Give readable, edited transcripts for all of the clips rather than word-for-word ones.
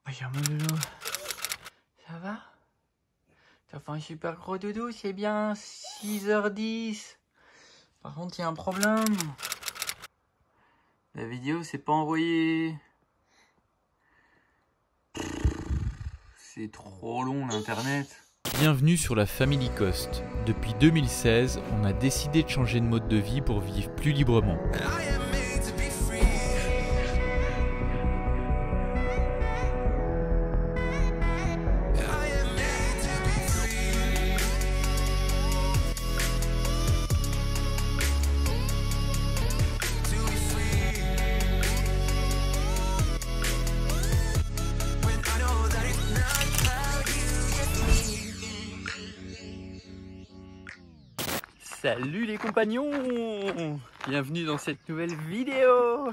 Regarde mon doudou. Ça va? T'as fait un super gros doudou, c'est bien 6h10. Par contre, il y a un problème. La vidéo s'est pas envoyée. C'est trop long l'internet. Bienvenue sur la Family Coast. Depuis 2016, on a décidé de changer de mode de vie pour vivre plus librement. Salut les compagnons! Bienvenue dans cette nouvelle vidéo!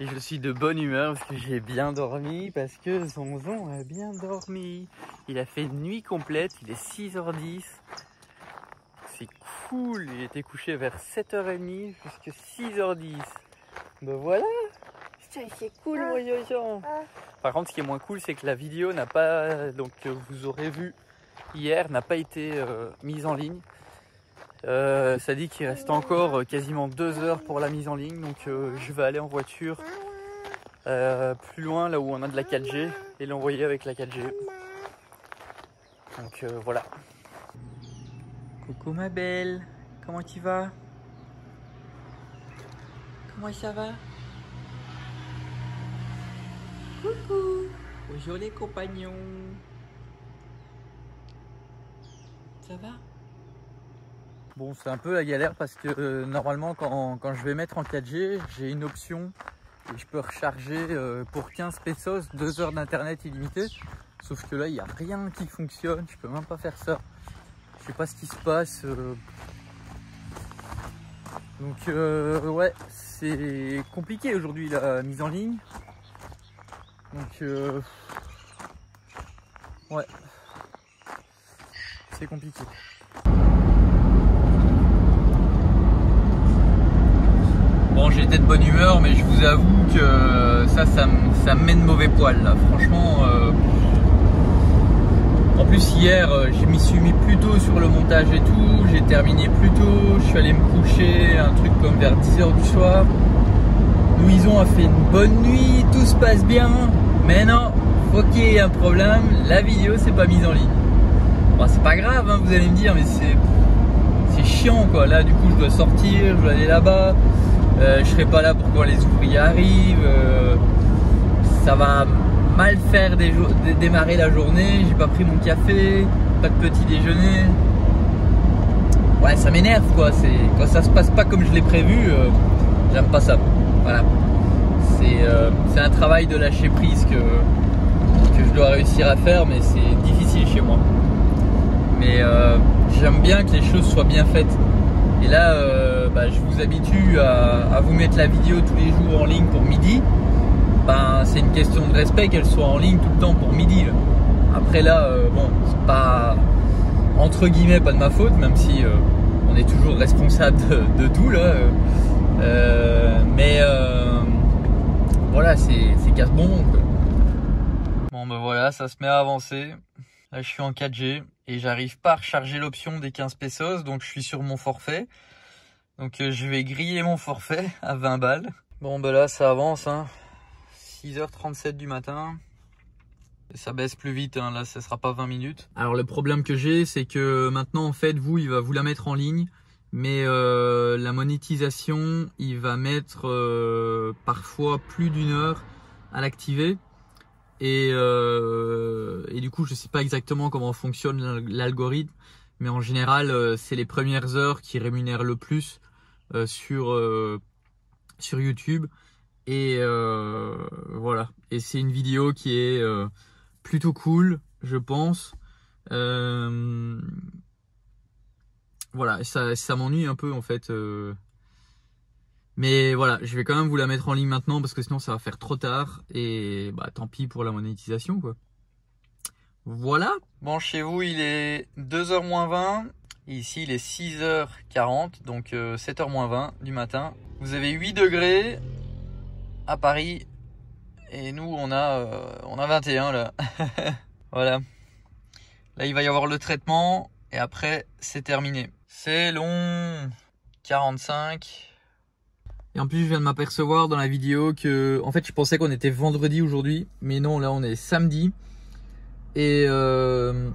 Et je suis de bonne humeur parce que j'ai bien dormi, parce que Zonzon a bien dormi. Il a fait une nuit complète, il est 6h10. C'est cool, il était couché vers 7h30 jusqu'à 6h10. Ben voilà! Putain, c'est cool mon Yoyon! Par contre, ce qui est moins cool, c'est que la vidéo n'a pas, donc vous aurez vu hier, n'a pas été mise en ligne. Ça dit qu'il reste encore quasiment 2 heures pour la mise en ligne, donc je vais aller en voiture plus loin, là où on a de la 4G, et l'envoyer avec la 4G. Donc voilà. Coucou ma belle, comment tu vas? Comment ça va? Coucou. Bonjour les compagnons. Ça va? Bon, c'est un peu la galère parce que normalement quand je vais mettre en 4G, j'ai une option et je peux recharger pour 15 pesos 2 heures d'internet illimité. Sauf que là, il n'y a rien qui fonctionne, je peux même pas faire ça. Je sais pas ce qui se passe. Donc ouais, c'est compliqué aujourd'hui la mise en ligne. Donc ouais, c'est compliqué. Bon, j'étais de bonne humeur, mais je vous avoue que ça me met de mauvais poil là. Franchement, en plus hier, je m'y suis mis plus tôt sur le montage et tout. J'ai terminé plus tôt. Je suis allé me coucher un truc comme vers 10h du soir. Louison a fait une bonne nuit, tout se passe bien. Mais non, faut qu'il y ait un problème. La vidéo s'est pas mise en ligne. Bon, c'est pas grave, hein, vous allez me dire, mais c'est chiant quoi. Là, du coup, je dois sortir, je dois aller là-bas. Je serai pas là pour quand les ouvriers arrivent. Ça va mal faire démarrer la journée. J'ai pas pris mon café, pas de petit déjeuner. Ouais, ça m'énerve quoi. Quand ça se passe pas comme je l'ai prévu, j'aime pas ça. Voilà. C'est un travail de lâcher prise que je dois réussir à faire, mais c'est difficile chez moi. Mais j'aime bien que les choses soient bien faites. Et là, je vous habitue à vous mettre la vidéo tous les jours en ligne pour midi. C'est une question de respect qu'elle soit en ligne tout le temps pour midi. Là. Après là, bon, c'est pas entre guillemets pas de ma faute, même si on est toujours responsable de tout là. Mais voilà, c'est casse-bonbon. Bon ben voilà, ça se met à avancer. Là, je suis en 4G et j'arrive pas à recharger l'option des 15 pesos, donc je suis sur mon forfait. Donc je vais griller mon forfait à 20 balles. Bon ben là, ça avance, hein. 6h37 du matin. Et ça baisse plus vite, hein. Là, ça sera pas 20 minutes. Alors le problème que j'ai, c'est que maintenant, en fait, il va vous la mettre en ligne. Mais la monétisation, il va mettre parfois plus d'1 heure à l'activer. Et du coup, je sais pas exactement comment fonctionne l'algorithme, mais en général, c'est les premières heures qui rémunèrent le plus sur YouTube. Et voilà. Et c'est une vidéo qui est plutôt cool, je pense. Voilà, ça m'ennuie un peu en fait. Mais voilà, je vais quand même vous la mettre en ligne maintenant parce que sinon ça va faire trop tard. Et bah tant pis pour la monétisation quoi. Voilà. Bon, chez vous il est 2h moins 20. Ici il est 6h40, donc 7h moins 20 du matin. Vous avez 8 degrés à Paris Et nous, on a 21 là. Voilà. Là, il va y avoir le traitement et après, c'est terminé. C'est long. 45. Et en plus, je viens de m'apercevoir dans la vidéo que, en fait, je pensais qu'on était vendredi aujourd'hui, mais non, là, on est samedi. Et je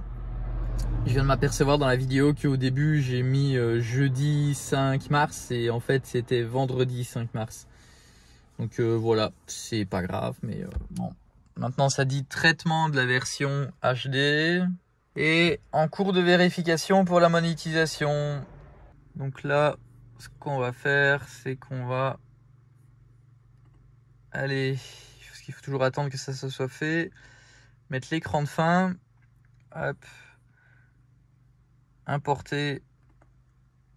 viens de m'apercevoir dans la vidéo qu'au début, j'ai mis jeudi 5 mars et en fait, c'était vendredi 5 mars. Donc voilà, c'est pas grave, mais bon. Maintenant, ça dit traitement de la version HD et en cours de vérification pour la monétisation. Donc là, ce qu'on va faire, c'est qu'on va aller, parce qu'il faut toujours attendre que ça se soit fait, mettre l'écran de fin, hop, importer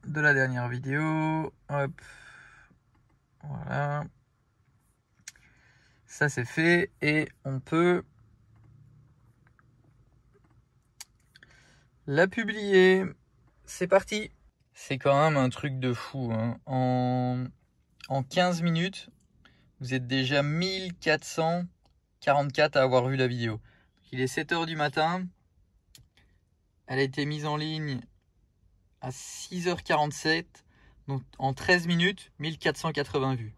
de la dernière vidéo, hop, voilà, ça c'est fait et on peut la publier. C'est parti. C'est quand même un truc de fou, hein. En 15 minutes, vous êtes déjà 1444 à avoir vu la vidéo. Il est 7 h du matin. Elle a été mise en ligne à 6 h 47. Donc en 13 minutes, 1480 vues.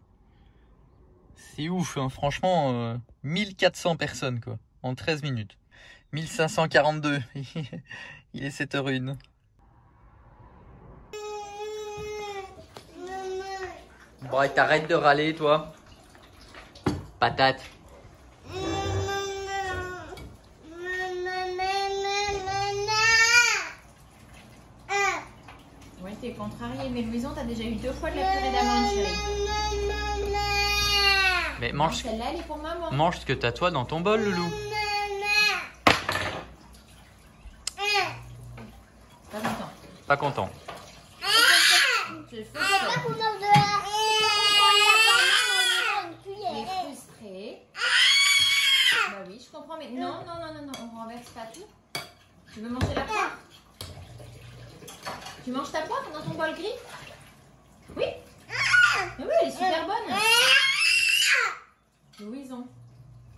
C'est ouf, hein. Franchement, 1400 personnes quoi, en 13 minutes. 1542. Il est 7 h 01. Bon, t'arrêtes de râler, toi. Patate. Ouais, t'es contrarié, mais Louison, t'as déjà eu 2 fois de la purée d'amande, chérie. Mais mange, celle-là, elle est pour maman. Mange ce que t'as toi dans ton bol, Loulou. Pas content. Pas content. Tu es frustré. Bah oui, je comprends, mais non, on renverse pas tout. Tu veux manger la poire? Tu manges ta poire dans ton bol gris? Oui? Mais oui, elle est super bonne. Louison.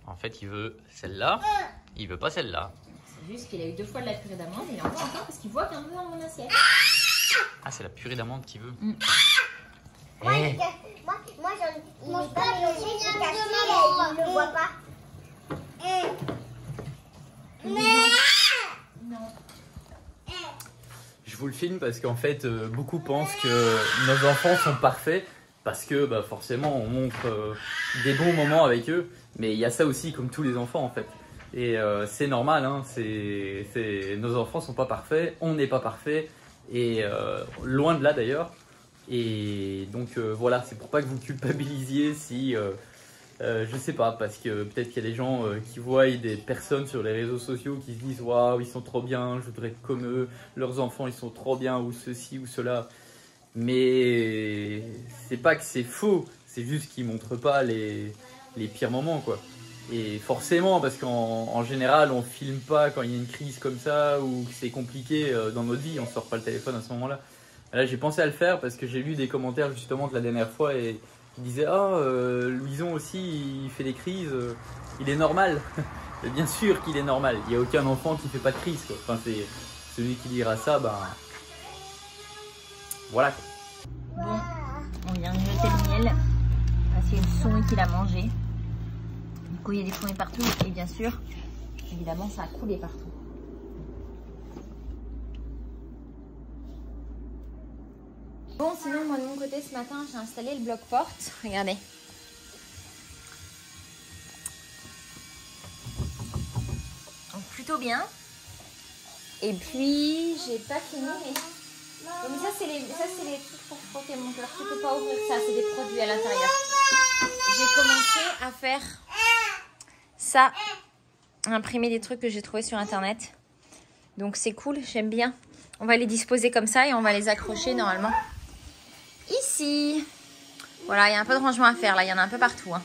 En fait, il veut celle-là, il veut pas celle-là. C'est juste qu'il a eu 2 fois de la purée d'amande et il en veut encore parce qu'il voit qu'il y en a dans mon assiette. Ah, c'est la purée d'amande qu'il veut. Moi, il n'est pas mélangé, il est caché, il ne le voit pas. Non. Je vous le filme parce qu'en fait, beaucoup pensent que nos enfants sont parfaits parce que bah, forcément, on montre des bons moments avec eux. Mais il y a ça aussi, comme tous les enfants en fait. Et c'est normal, hein, nos enfants sont pas parfaits, on n'est pas parfait, et loin de là d'ailleurs. Et donc voilà, c'est pour pas que vous culpabilisiez si, je sais pas, parce que peut-être qu'il y a des gens qui voient des personnes sur les réseaux sociaux qui se disent waouh, ils sont trop bien, je voudrais être comme eux, leurs enfants ils sont trop bien, ou ceci ou cela. Mais c'est pas que c'est faux, c'est juste qu'ils montrent pas les pires moments quoi. Et forcément, parce qu'en général, on filme pas quand il y a une crise comme ça ou que c'est compliqué dans notre vie, on sort pas le téléphone à ce moment-là. Là, j'ai pensé à le faire parce que j'ai lu des commentaires justement de la dernière fois et ils disaient ah, Louison aussi, il fait des crises, il est normal. Et bien sûr qu'il est normal. Il n'y a aucun enfant qui fait pas de crise, quoi. Enfin, c'est celui qui dira ça, ben voilà. Bon, on vient de jeter le miel parce qu'il y a une souris qui l'a mangé. Du coup, il y a des fourmis partout et bien sûr, évidemment, ça a coulé partout. Bon, sinon, moi de mon côté, ce matin, j'ai installé le bloc-porte. Regardez. Donc, plutôt bien. Et puis, j'ai pas fini, mais... Donc, ça, c'est les trucs pour frotter mon cœur. Tu peux pas ouvrir ça, c'est des produits à l'intérieur. J'ai commencé à faire ça, imprimer des trucs que j'ai trouvés sur internet. Donc, c'est cool, j'aime bien. On va les disposer comme ça et on va les accrocher normalement ici. Voilà, il y a un peu de rangement à faire là, il y en a un peu partout. Hein.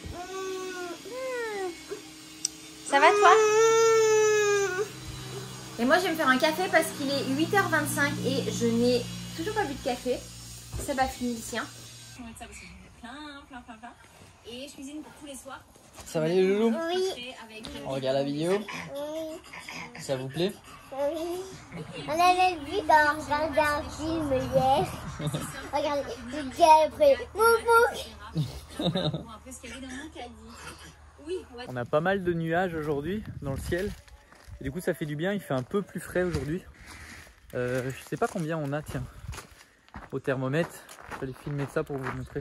Ça va toi? Et moi je vais me faire un café parce qu'il est 8h25 et je n'ai toujours pas bu de café. Ça va finir ici. Hein. Je vais mettre ça parce que j'en ai plein. Et je cuisine pour tous les soirs. Ça va les loulous? Oui. On regarde la vidéo? Oui. Ça vous plaît? Oui. On avait vu quand on regardait un film hier. Regardez, j'ai après. On a pas mal de nuages aujourd'hui dans le ciel. Et du coup ça fait du bien, il fait un peu plus frais aujourd'hui. Je sais pas combien on a, tiens, au thermomètre. Je vais aller filmer ça pour vous montrer.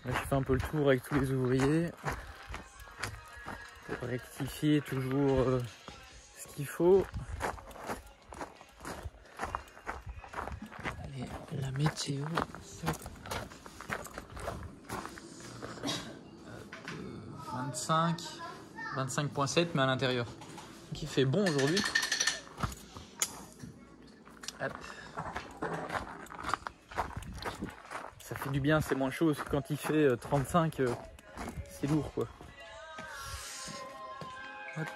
Là, je fais un peu le tour avec tous les ouvriers. Pour rectifier toujours ce qu'il faut. Allez, la météo. 25.7 mais à l'intérieur. Donc il fait bon aujourd'hui. Hop. Ça fait du bien, c'est moins chaud. Quand il fait 35, c'est lourd quoi. Hop.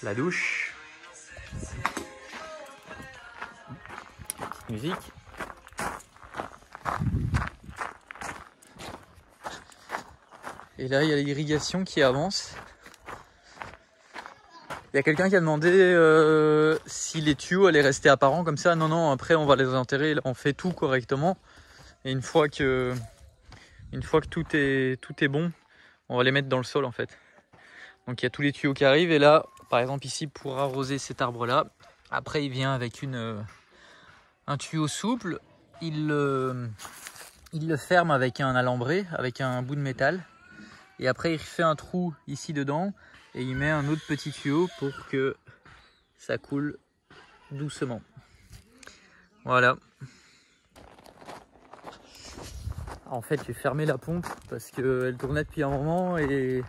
La douche. Petite musique. Et là, il y a l'irrigation qui avance. Il y a quelqu'un qui a demandé si les tuyaux allaient rester apparents comme ça. Non, non, après on va les enterrer. Là, on fait tout correctement. Et une fois que tout est bon, on va les mettre dans le sol en fait. Donc il y a tous les tuyaux qui arrivent. Et là, par exemple ici, pour arroser cet arbre-là, après il vient avec un tuyau souple. Il le ferme avec un alambré, avec un bout de métal. Et après il fait un trou ici dedans et il met un autre petit tuyau pour que ça coule doucement. Voilà. En fait j'ai fermé la pompe parce qu'elle tournait depuis un moment et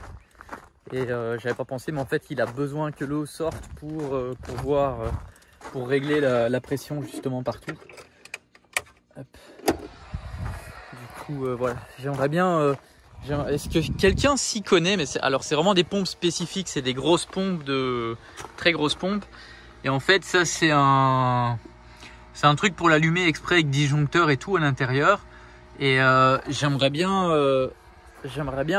j'avais pas pensé, mais en fait il a besoin que l'eau sorte pour régler la pression justement partout. Hop. Du coup voilà, j'aimerais bien... Est-ce que quelqu'un s'y connaît? Mais alors c'est vraiment des pompes spécifiques, c'est des grosses pompes, très grosses pompes. Et en fait ça c'est un truc pour l'allumer exprès avec disjoncteur et tout à l'intérieur. Et j'aimerais bien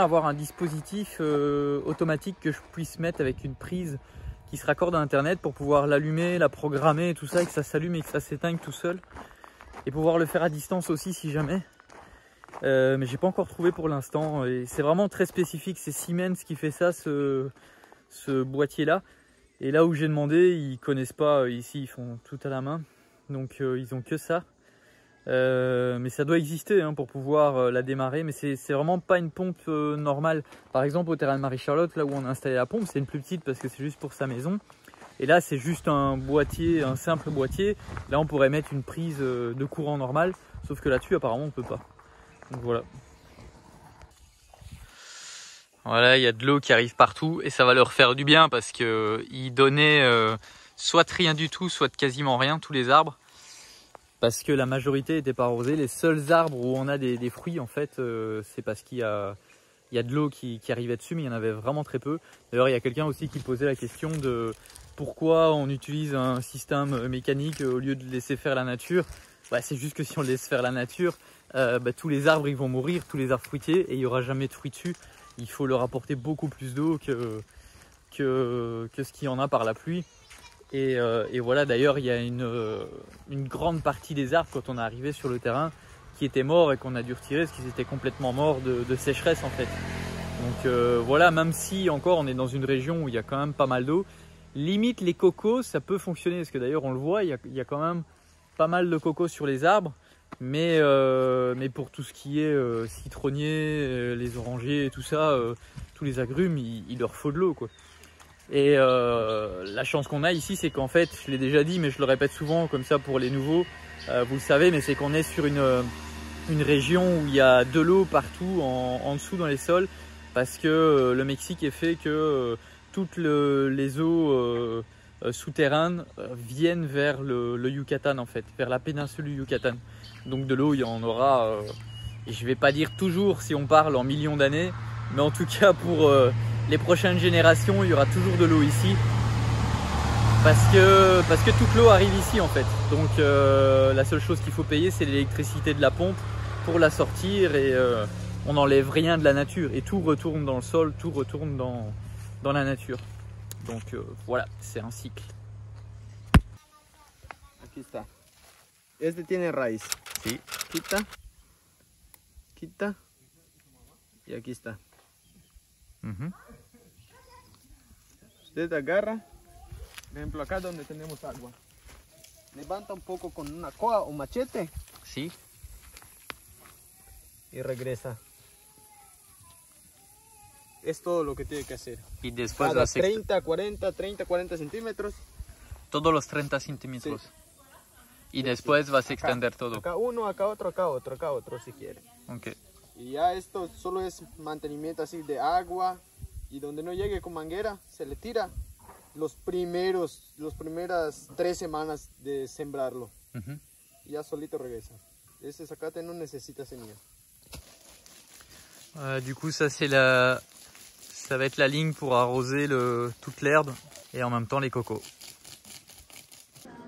avoir un dispositif automatique que je puisse mettre avec une prise qui se raccorde à internet pour pouvoir l'allumer, la programmer et tout ça, et que ça s'allume et que ça s'éteigne tout seul. Et pouvoir le faire à distance aussi si jamais. Mais j'ai pas encore trouvé pour l'instant et c'est vraiment très spécifique, c'est Siemens qui fait ça, ce boîtier là. Et là où j'ai demandé, ils connaissent pas, ici ils font tout à la main, donc ils ont que ça. Mais ça doit exister hein, pour pouvoir la démarrer, mais c'est vraiment pas une pompe normale. Par exemple au terrain de Marie-Charlotte, là où on a installé la pompe, c'est une plus petite parce que c'est juste pour sa maison. Et là c'est juste un boîtier, un simple boîtier. Là on pourrait mettre une prise de courant normal, sauf que là-dessus apparemment on peut pas. Donc voilà. Voilà, il y a de l'eau qui arrive partout et ça va leur faire du bien parce que ils donnaient soit rien du tout, soit quasiment rien, tous les arbres. Parce que la majorité n'était pas arrosée. Les seuls arbres où on a des fruits en fait, c'est parce qu'il y a de l'eau qui arrivait dessus, mais il y en avait vraiment très peu. D'ailleurs, il y a quelqu'un aussi qui posait la question de pourquoi on utilise un système mécanique au lieu de laisser faire la nature. Bah, c'est juste que si on laisse faire la nature, tous les arbres ils vont mourir, tous les arbres fruitiers, et il n'y aura jamais de fruits dessus. Il faut leur apporter beaucoup plus d'eau que ce qu'il y en a par la pluie. Et voilà, d'ailleurs il y a une grande partie des arbres quand on est arrivé sur le terrain qui étaient morts et qu'on a dû retirer parce qu'ils étaient complètement morts de sécheresse en fait. Donc voilà, même si encore on est dans une région où il y a quand même pas mal d'eau, limite les cocos ça peut fonctionner parce que d'ailleurs on le voit, il y a quand même pas mal de cocos sur les arbres, mais pour tout ce qui est citronnier, les orangers et tout ça, tous les agrumes, il leur faut de l'eau quoi. Et la chance qu'on a ici, c'est qu'en fait, je l'ai déjà dit mais je le répète souvent comme ça pour les nouveaux, vous le savez, mais c'est qu'on est sur une région où il y a de l'eau partout en dessous dans les sols, parce que le Mexique est fait que toutes les eaux souterraines viennent vers le Yucatan en fait, vers la péninsule du Yucatan. Donc de l'eau il y en aura, et je vais pas dire toujours si on parle en millions d'années, mais en tout cas pour les prochaines générations il y aura toujours de l'eau ici, parce que toute l'eau arrive ici en fait. Donc la seule chose qu'il faut payer c'est l'électricité de la pompe pour la sortir, et on n'enlève rien de la nature et tout retourne dans le sol, tout retourne dans la nature. Donc voilà, c'est un cycle. Aquí está. Este tiene raíz. Sí. Quita. Quita. Y aquí está. Usted agarra, por ejemplo acá donde tenemos agua. Levanta un poco con una coa o machete. Sí. Y regresa. Es todo lo que tiene que hacer. Y después Cada hace 30, 40 centímetros. todos los 30 centímetros. Sí. Y después vas a extender acá, todo. Acá uno, acá otro si quiere. Okay. Y ya esto solo es mantenimiento así de agua. Y donde no llegue con manguera, se le tira las primeras 3 semanas de sembrarlo. Y ya solito regresa. Este zacate no necesita semilla. Du coup, ça va être la ligne pour arroser toute l'herbe et en même temps les cocos.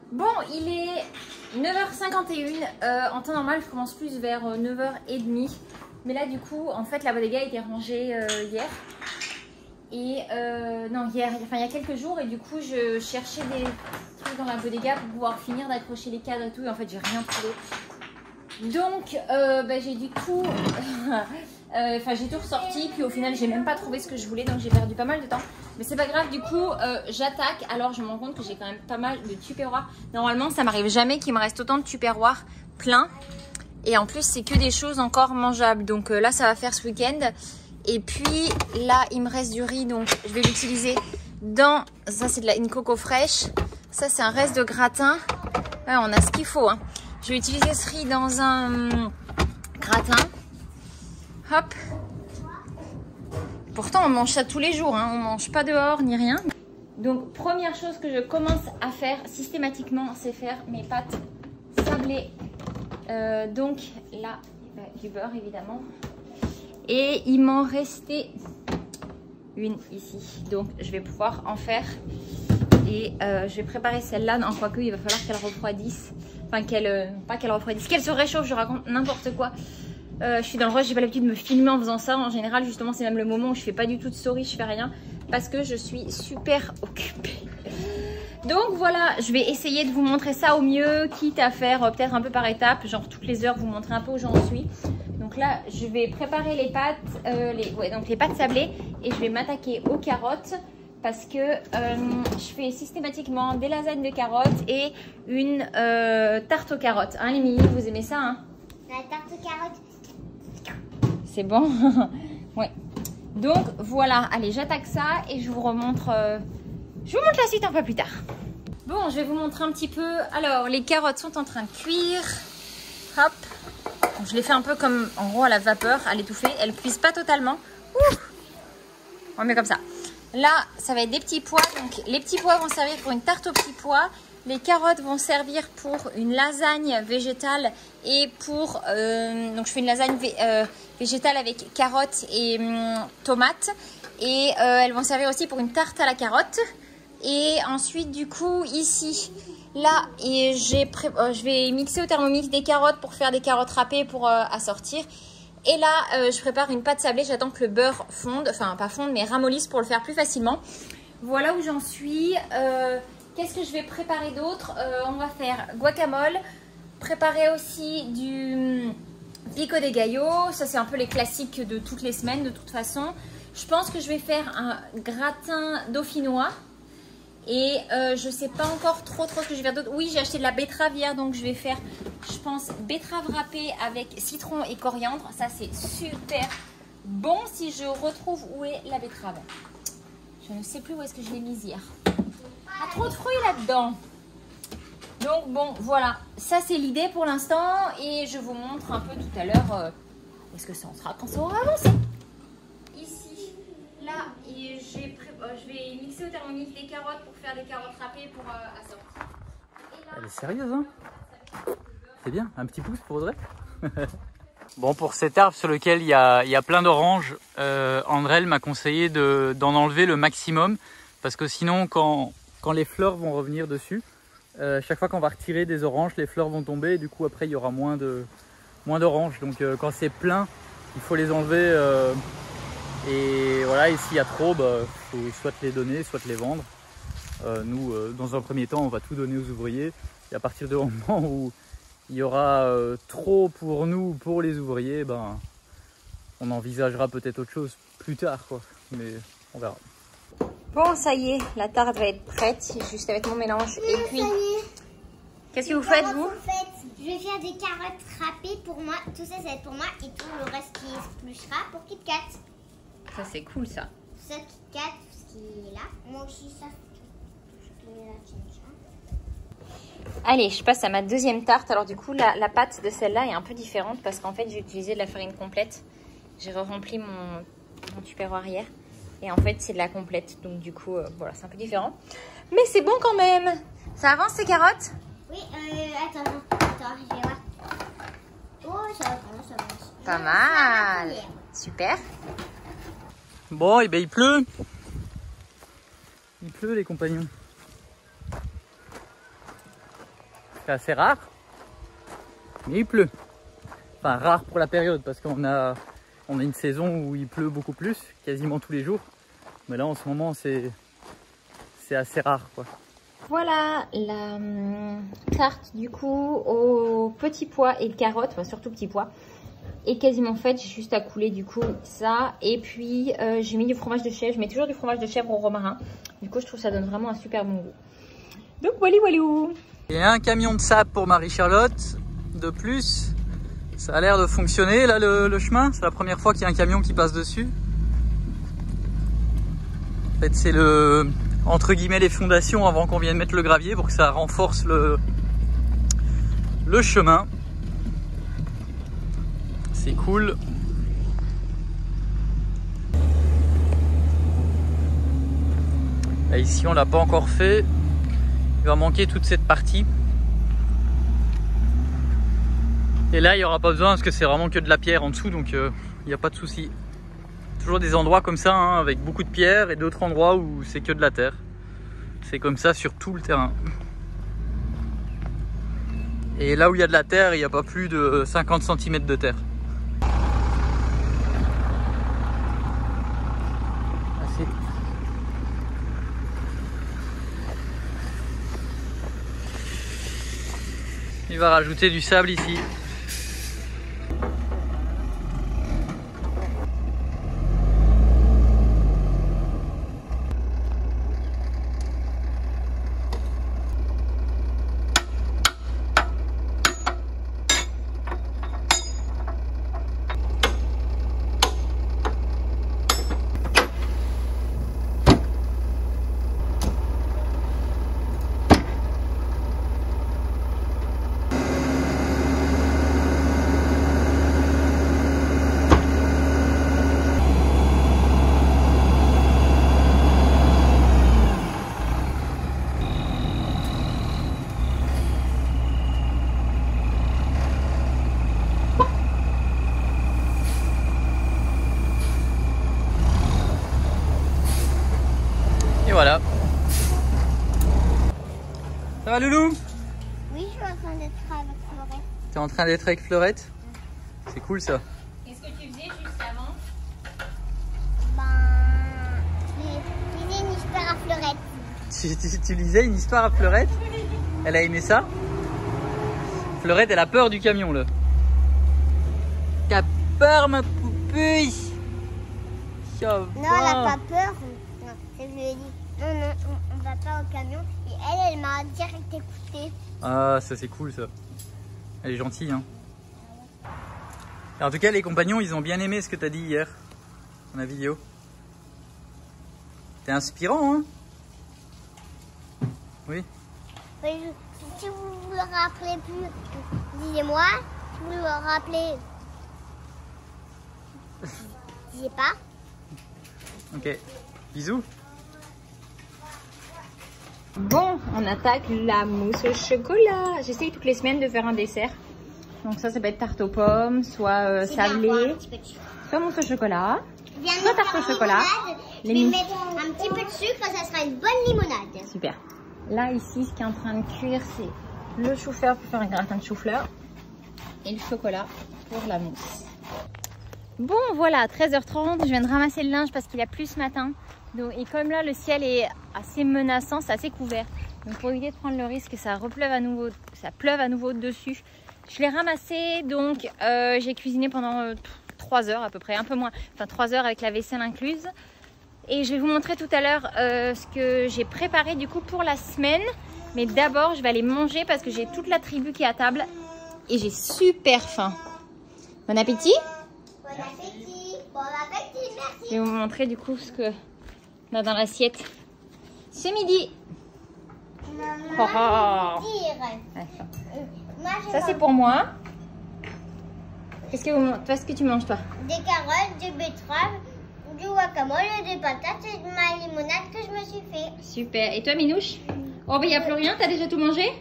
Bon, il est 9h51. En temps normal, je commence plus vers 9h30. Mais là, du coup, en fait, la bodega a été rangée hier. Et non, hier, enfin il y a quelques jours. Et du coup, je cherchais des trucs dans la bodega pour pouvoir finir d'accrocher les cadres et tout. Et en fait, j'ai rien trouvé. Donc, j'ai du tout... Enfin, j'ai tout ressorti, puis au final, j'ai même pas trouvé ce que je voulais, donc j'ai perdu pas mal de temps. Mais c'est pas grave, du coup, j'attaque. Alors, je me rends compte que j'ai quand même pas mal de tupperwares. Normalement, ça m'arrive jamais qu'il me reste autant de tupperwares pleins. Et en plus, c'est que des choses encore mangeables. Donc là, ça va faire ce week-end. Et puis, là, il me reste du riz, donc je vais l'utiliser dans... Ça, c'est une coco fraîche. Ça, c'est un reste de gratin. Ouais, on a ce qu'il faut, hein. Je vais utiliser ce riz dans un gratin. Hop. Pourtant, on mange ça tous les jours, hein. On mange pas dehors ni rien. Donc, première chose que je commence à faire systématiquement, c'est faire mes pâtes sablées. Donc, là, du beurre, évidemment. Et il m'en restait une ici. Donc, je vais pouvoir en faire. Et je vais préparer celle-là. Non, quoique, il va falloir qu'elle refroidisse. Enfin, pas qu'elle refroidisse, qu'elle se réchauffe, je raconte n'importe quoi. Je suis dans le rush, j'ai pas l'habitude de me filmer en faisant ça. En général, justement, c'est même le moment où je fais pas du tout de story, je fais rien. Parce que je suis super occupée. Donc voilà, je vais essayer de vous montrer ça au mieux. Quitte à faire peut-être un peu par étapes. Genre toutes les heures, vous montrer un peu où j'en suis. Donc là, je vais préparer les pâtes, donc les pâtes sablées. Et je vais m'attaquer aux carottes. Parce que je fais systématiquement des lasagnes de carottes et une tarte aux carottes. Hein, les Mimi, vous aimez ça, hein? La tarte aux carottes. C'est bon. Ouais. Donc voilà, allez, j'attaque ça et je vous remontre. Je vous montre la suite un peu plus tard. Bon, je vais vous montrer un petit peu. Alors, les carottes sont en train de cuire. Hop. Donc, je les fais un peu comme en gros à la vapeur, à l'étouffer. Elles cuisent pas totalement. Ouh. On met comme ça. Là, ça va être des petits pois. Donc, les petits pois vont servir pour une tarte aux petits pois. Les carottes vont servir pour une lasagne végétale et pour... donc, je fais une lasagne végétale avec carottes et tomates. Et elles vont servir aussi pour une tarte à la carotte. Et ensuite, du coup, ici, là, je vais mixer au Thermomix des carottes pour faire des carottes râpées pour assortir. Et là, je prépare une pâte sablée. J'attends que le beurre fonde. Enfin, pas fonde, mais ramollisse pour le faire plus facilement. Voilà où j'en suis. Qu'est-ce que je vais préparer d'autre? On va faire guacamole. Préparer aussi du pico de gallo. Ça, c'est un peu les classiques de toutes les semaines, de toute façon. Je pense que je vais faire un gratin dauphinois. Et je sais pas encore trop ce que je vais faire d'autre. Oui, j'ai acheté de la betterave hier, donc je vais faire, je pense, betterave râpée avec citron et coriandre. Ça, c'est super bon si je retrouve où est la betterave. Je ne sais plus où est-ce que je l'ai mise hier. Il y a trop de fruits là-dedans. Donc bon, voilà. Ça, c'est l'idée pour l'instant. Et je vous montre un peu tout à l'heure où est-ce que ça en sera quand ça aura avancé. Ici, là, je vais mixer au Thermomix des carottes pour faire des carottes râpées pour assortir. Elle est sérieuse, hein? C'est bien, un petit pouce pour Audrey. Bon, pour cet arbre sur lequel il y a plein d'oranges, André m'a conseillé d'en enlever le maximum. Parce que sinon, quand les fleurs vont revenir dessus, chaque fois qu'on va retirer des oranges, les fleurs vont tomber. Et du coup, après, il y aura moins d'oranges. Donc, quand c'est plein, il faut les enlever et voilà, et s'il y a trop, bah, faut soit les donner, soit les vendre. Nous, dans un premier temps, on va tout donner aux ouvriers et à partir du moment où il y aura trop pour nous, pour les ouvriers, ben, on envisagera peut-être autre chose plus tard, quoi. Mais on verra. Bon, ça y est, la tarte va être prête, juste avec mon mélange. Et puis, qu'est-ce que vous faites, vous? Je vais faire des carottes râpées pour moi. Tout ça, ça va être pour moi. Et tout le reste qui épluchera pour Kit Kat. Ça, c'est cool, ça. Tout ça, Kit Kat, tout ce qui est là. Moi aussi, ça, tout ce qui est là, tiens. Allez, je passe à ma deuxième tarte. Alors du coup, la pâte de celle-là est un peu différente parce qu'en fait, j'ai utilisé de la farine complète. J'ai rempli mon tupperware hier. Et en fait, c'est de la complète. Donc du coup, voilà, c'est un peu différent. Mais c'est bon quand même. Ça avance ces carottes? Oui, attends, je vais voir. Oh, ça avance. Pas mal. Super. Bon, et ben il pleut. Il pleut, les compagnons. C'est assez rare, mais il pleut. Enfin, rare pour la période, parce qu'on a une saison où il pleut beaucoup plus, quasiment tous les jours. Mais là, en ce moment, c'est assez rare, quoi. Voilà la tarte, du coup, aux petits pois et le carotte, enfin, surtout petits pois, est quasiment faite. J'ai juste à couler, du coup, ça. Et puis, j'ai mis du fromage de chèvre. Je mets toujours du fromage de chèvre au romarin. Du coup, je trouve que ça donne vraiment un super bon goût. Donc, voilà. Et un camion de sable pour Marie-Charlotte de plus. Ça a l'air de fonctionner là, le chemin. C'est la première fois qu'il y a un camion qui passe dessus. En fait, c'est entre guillemets les fondations avant qu'on vienne mettre le gravier pour que ça renforce le chemin. C'est cool. Là, ici, on l'a pas encore fait. Il va manquer toute cette partie. Et là, il n'y aura pas besoin parce que c'est vraiment que de la pierre en dessous, donc il n'y a pas de souci. Toujours des endroits comme ça, hein, avec beaucoup de pierres, et d'autres endroits où c'est que de la terre. C'est comme ça sur tout le terrain. Et là où il y a de la terre, il n'y a pas plus de 50 cm de terre. Assez. Il va rajouter du sable ici. Voilà. Ça va, Loulou? Oui, je suis en train d'être avec Fleurette. T'es en train d'être avec Fleurette? C'est cool ça. Qu'est-ce que tu faisais juste avant? Je lisais une histoire à Fleurette. Tu lisais une histoire à Fleurette? Elle a aimé ça? Fleurette, elle a peur du camion là. T'as peur, ma poupée? Ça Non, va. elle n'a pas peur. Non, je lui ai dit, non, on va pas au camion. Et elle m'a direct écouté. Ah, ça c'est cool ça. Elle est gentille, hein. Et en tout cas, les compagnons, ils ont bien aimé ce que t'as dit hier dans la vidéo. T'es inspirant, hein? Oui. Oui, si vous vous le rappelez plus, disez-moi. Si vous le rappelez, disez pas. Ok. Bisous. Bon, on attaque la mousse au chocolat. J'essaye toutes les semaines de faire un dessert. Donc ça peut être tarte aux pommes, soit sablé, soit mousse au chocolat, soit tarte au chocolat. Je vais mettre un petit peu de sucre, ça sera une bonne limonade. Super. Là, ici, ce qui est en train de cuire, c'est le chou-fleur pour faire un gratin de chou-fleur et le chocolat pour la mousse. Bon voilà, 13h30, je viens de ramasser le linge parce qu'il a plu ce matin. Donc, et comme là le ciel est assez menaçant, c'est assez couvert. Donc pour éviter de prendre le risque que ça repleuve à nouveau, ça pleuve à nouveau dessus. Je l'ai ramassé, donc j'ai cuisiné pendant 3 heures à peu près, un peu moins, enfin 3 heures avec la vaisselle incluse. Et je vais vous montrer tout à l'heure ce que j'ai préparé du coup pour la semaine. Mais d'abord je vais aller manger parce que j'ai toute la tribu qui est à table et j'ai super faim. Bon appétit! Bon appétit. Bon appétit, merci. Je vais vous montrer du coup ce que on a dans l'assiette ce midi. Maman, Oh. dire. Moi, je Ça c'est mange pour moi. Qu'est-ce que tu manges toi? des carottes, des betteraves, du guacamole, des patates et de ma limonade que je me suis fait. Super. Et toi Minouche? Oh mais il n'y a plus rien, t'as déjà tout mangé?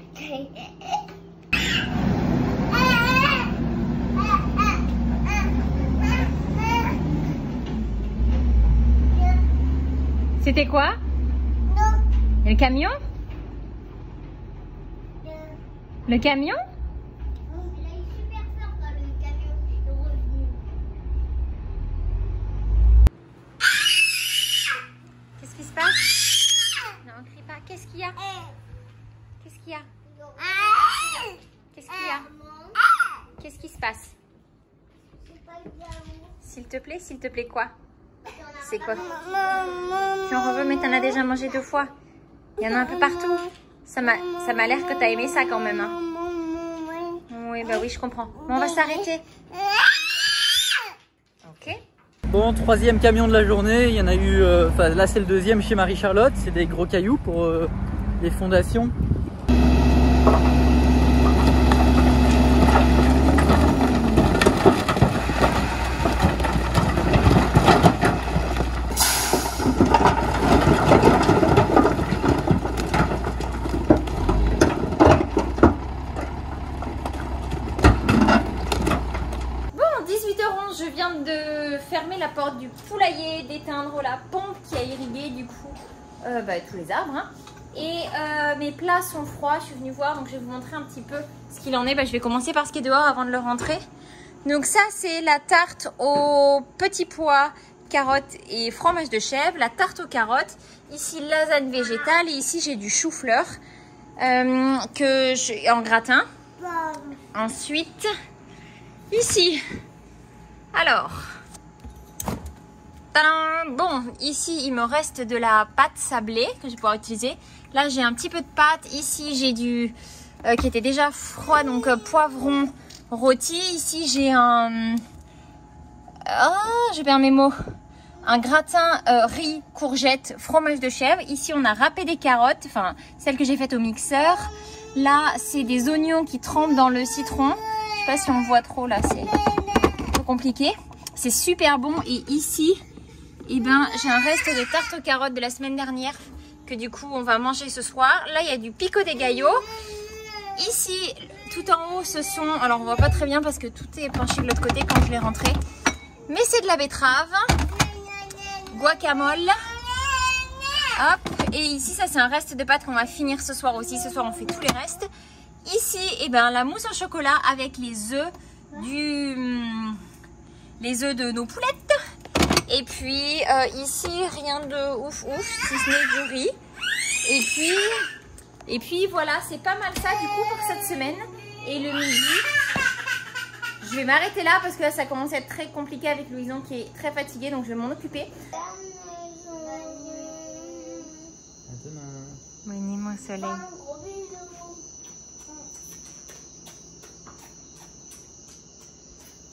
C'était quoi? Le camion? Le camion? Il a eu super peur quand le camion est revenu. Qu'est-ce qui se passe? Non, on crie pas. Qu'est-ce qu'il y a? Qu'est-ce qu'il y a? Qu'est-ce qu'il y a? Qu'est-ce qui se passe? S'il te plaît quoi? C'est quoi? Si on reveut, mais t'en as déjà mangé 2 fois. Il y en a un peu partout. Ça m'a l'air que t'as aimé ça quand même. Hein. Oui, bah oui, je comprends. Bon, on va s'arrêter. Ok. Bon, 3e camion de la journée, il y en a eu, enfin là c'est le 2e chez Marie-Charlotte, c'est des gros cailloux pour les fondations. Je viens de fermer la porte du poulailler, d'éteindre la pompe qui a irrigué du coup tous les arbres. Hein. Et mes plats sont froids, je suis venue voir, donc je vais vous montrer un petit peu ce qu'il en est. Je vais commencer par ce qui est dehors avant de le rentrer. Donc ça c'est la tarte aux petits pois, carottes et fromage de chèvre, la tarte aux carottes. Ici lasagne végétale et ici j'ai du chou-fleur que j'ai en gratin. Ensuite, ici... Alors, tadam, bon, ici il me reste de la pâte sablée que je vais pouvoir utiliser. Là j'ai un petit peu de pâte, ici j'ai du qui était déjà froid, donc poivron rôti. Ici j'ai un, je perds mes mots, un gratin riz, courgette, fromage de chèvre. Ici on a râpé des carottes, enfin celles que j'ai faites au mixeur. Là c'est des oignons qui trempent dans le citron. Je sais pas si on voit trop là, c'est... compliqué, c'est super bon. Et ici eh ben, j'ai un reste de tarte aux carottes de la semaine dernière que du coup on va manger ce soir. Là il y a du pico de gallo. Ici tout en haut ce sont, alors on voit pas très bien parce que tout est penché de l'autre côté quand je l'ai rentré, mais c'est de la betterave, guacamole, hop. Et ici ça c'est un reste de pâte qu'on va finir ce soir aussi. Ce soir on fait tous les restes. Ici eh ben, la mousse au chocolat avec les œufs de nos poulettes. Et puis ici rien de ouf si ce n'est du riz. Et puis voilà, c'est pas mal ça du coup pour cette semaine. Et le midi, je vais m'arrêter là parce que là ça commence à être très compliqué avec Louison qui est très fatigué, donc je vais m'en occuper. Bonne nuit au soleil.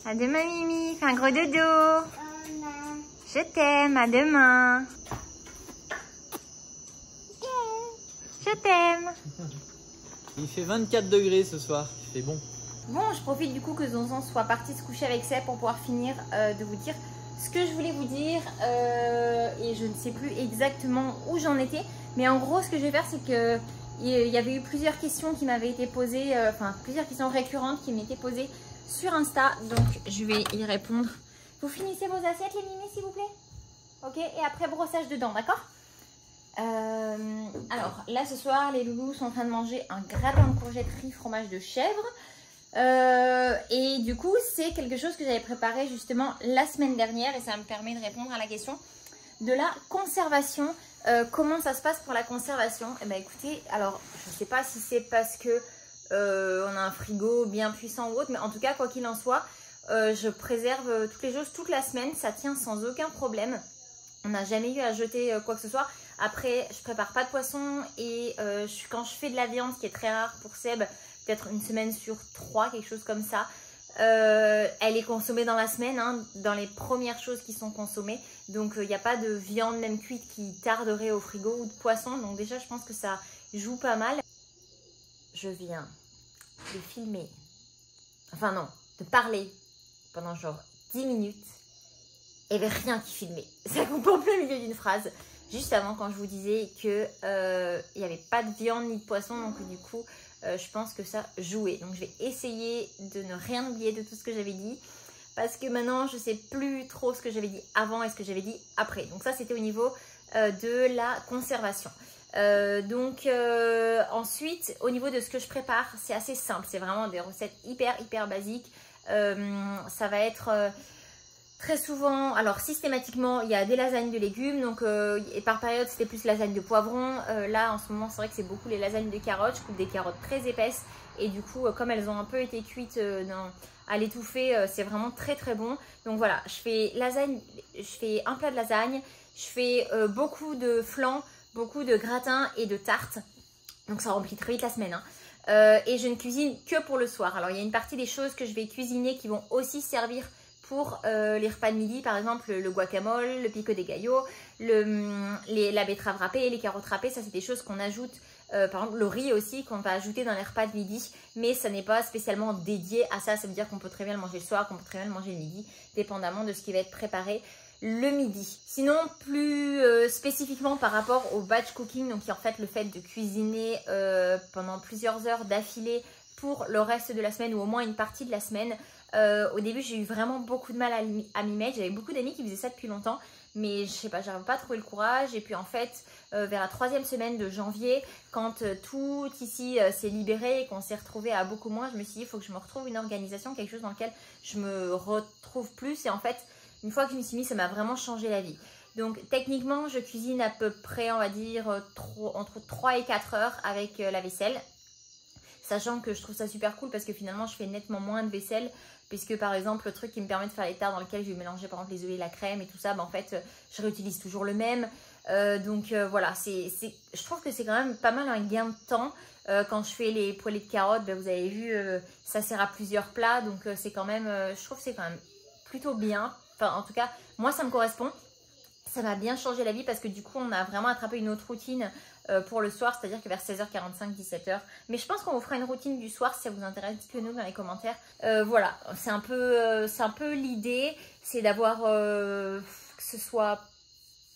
À demain Mimi, fais un gros dodo. Je t'aime, à demain. Je t'aime. Il fait 24 degrés ce soir, c'est bon. Bon, je profite du coup que Zonzon soit parti se coucher avec Seb pour pouvoir finir de vous dire ce que je voulais vous dire. Et je ne sais plus exactement où j'en étais. Mais en gros, ce que je vais faire, c'est que il y avait eu plusieurs questions qui m'avaient été posées, enfin plusieurs questions récurrentes qui m'étaient posées sur Insta, donc je vais y répondre. Vous finissez vos assiettes les mimis s'il vous plaît? Ok, et après brossage de dents, d'accord? Alors là ce soir les loulous sont en train de manger un gratin de courgettes riz fromage de chèvre. Et du coup, c'est quelque chose que j'avais préparé justement la semaine dernière et ça me permet de répondre à la question de la conservation. Comment ça se passe pour la conservation? Eh bien écoutez, alors je ne sais pas si c'est parce que on a un frigo bien puissant ou autre, mais en tout cas quoi qu'il en soit, je préserve toutes les choses toute la semaine, ça tient sans aucun problème. On n'a jamais eu à jeter quoi que ce soit. Après, je prépare pas de poisson et quand je fais de la viande, ce qui est très rare pour Seb, peut-être une semaine sur 3, quelque chose comme ça, elle est consommée dans la semaine, hein, dans les premières choses qui sont consommées. Donc il n'y a pas de viande même cuite qui tarderait au frigo ou de poisson. Donc déjà, je pense que ça joue pas mal. Je viens de filmer, enfin non, de parler pendant genre 10 minutes. Il n'y avait rien qui filmait. Ça coupe en plein milieu d'une phrase. Juste avant, quand je vous disais qu'il n'y avait pas de viande ni de poisson. Donc du coup, je pense que ça jouait. Donc je vais essayer de ne rien oublier de tout ce que j'avais dit. Parce que maintenant, je ne sais plus trop ce que j'avais dit avant et ce que j'avais dit après. Donc ça, c'était au niveau de la conservation. Ensuite, au niveau de ce que je prépare, c'est assez simple. C'est vraiment des recettes hyper basiques. Ça va être... très souvent, alors systématiquement, il y a des lasagnes de légumes, donc et par période c'était plus lasagne de poivrons. Là en ce moment c'est vrai que c'est beaucoup les lasagnes de carottes, je coupe des carottes très épaisses et du coup comme elles ont un peu été cuites à l'étouffer, c'est vraiment très bon. Donc voilà, je fais un plat de lasagne, je fais beaucoup de flan, beaucoup de gratins et de tartes, donc ça remplit très vite la semaine. Hein. Et je ne cuisine que pour le soir. Alors il y a une partie des choses que je vais cuisiner qui vont aussi servir pour les repas de midi, par exemple le guacamole, le pico de gallo, la betterave râpée, les carottes râpées, ça c'est des choses qu'on ajoute, par exemple le riz aussi qu'on va ajouter dans les repas de midi, mais ça n'est pas spécialement dédié à ça, ça veut dire qu'on peut très bien le manger le soir, qu'on peut très bien le manger le midi, dépendamment de ce qui va être préparé le midi. Sinon, plus spécifiquement par rapport au batch cooking, donc qui est en fait le fait de cuisiner pendant plusieurs heures d'affilée pour le reste de la semaine ou au moins une partie de la semaine. Au début, j'ai eu vraiment beaucoup de mal à m'y mettre. J'avais beaucoup d'amis qui faisaient ça depuis longtemps, mais je sais pas, j'avais pas trouvé le courage. Et puis en fait, vers la 3e semaine de janvier, quand tout ici s'est libéré et qu'on s'est retrouvé à beaucoup moins, je me suis dit, il faut que je me retrouve une organisation, quelque chose dans lequel je me retrouve plus. Et en fait, une fois que je m'y suis mis, ça m'a vraiment changé la vie. Donc techniquement, je cuisine à peu près, on va dire, entre 3 et 4 heures avec la vaisselle. Sachant que je trouve ça super cool parce que finalement, je fais nettement moins de vaisselle. Puisque par exemple, le truc qui me permet de faire les tartes dans lequel je vais mélanger par exemple les œufs et la crème et tout ça, en fait, je réutilise toujours le même. Voilà, je trouve que c'est quand même pas mal un gain de temps. Quand je fais les poêlées de carottes, vous avez vu, ça sert à plusieurs plats. Donc c'est quand même, je trouve que c'est quand même plutôt bien. Enfin, en tout cas, moi, ça me correspond. Ça m'a bien changé la vie parce que du coup, on a vraiment attrapé une autre routine pour le soir, c'est-à-dire que vers 16h45, 17h. Mais je pense qu'on vous fera une routine du soir si ça vous intéresse, dites-le-nous dans les commentaires. Voilà, c'est un peu l'idée, c'est d'avoir que ce soit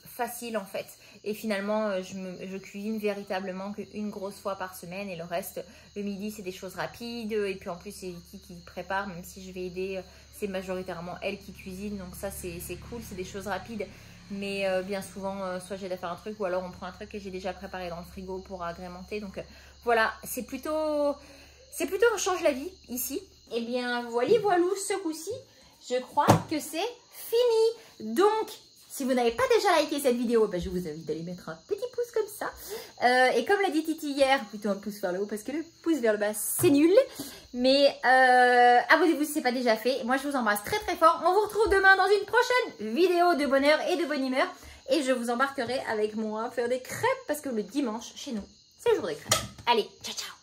facile en fait. Et finalement, je cuisine véritablement qu'une grosse fois par semaine et le reste, le midi, c'est des choses rapides. Et puis en plus, c'est Vicky qui prépare, même si je vais aider, c'est majoritairement elle qui cuisine. Donc ça, c'est cool, c'est des choses rapides. Mais bien souvent, soit j'aide à faire un truc ou alors on prend un truc que j'ai déjà préparé dans le frigo pour agrémenter. Donc voilà, c'est plutôt on change la vie ici. Et bien voilà, ce coup-ci, je crois que c'est fini. Donc, si vous n'avez pas déjà liké cette vidéo, je vous invite d'aller mettre un petit pouce comme ça. Et comme l'a dit Titi hier, plutôt un pouce vers le haut parce que le pouce vers le bas, c'est nul. Mais abonnez-vous si ce n'est pas déjà fait. Moi, je vous embrasse très fort. On vous retrouve demain dans une prochaine vidéo de bonheur et de bonne humeur. Et je vous embarquerai avec moi faire des crêpes parce que le dimanche, chez nous, c'est le jour des crêpes. Allez, ciao ciao.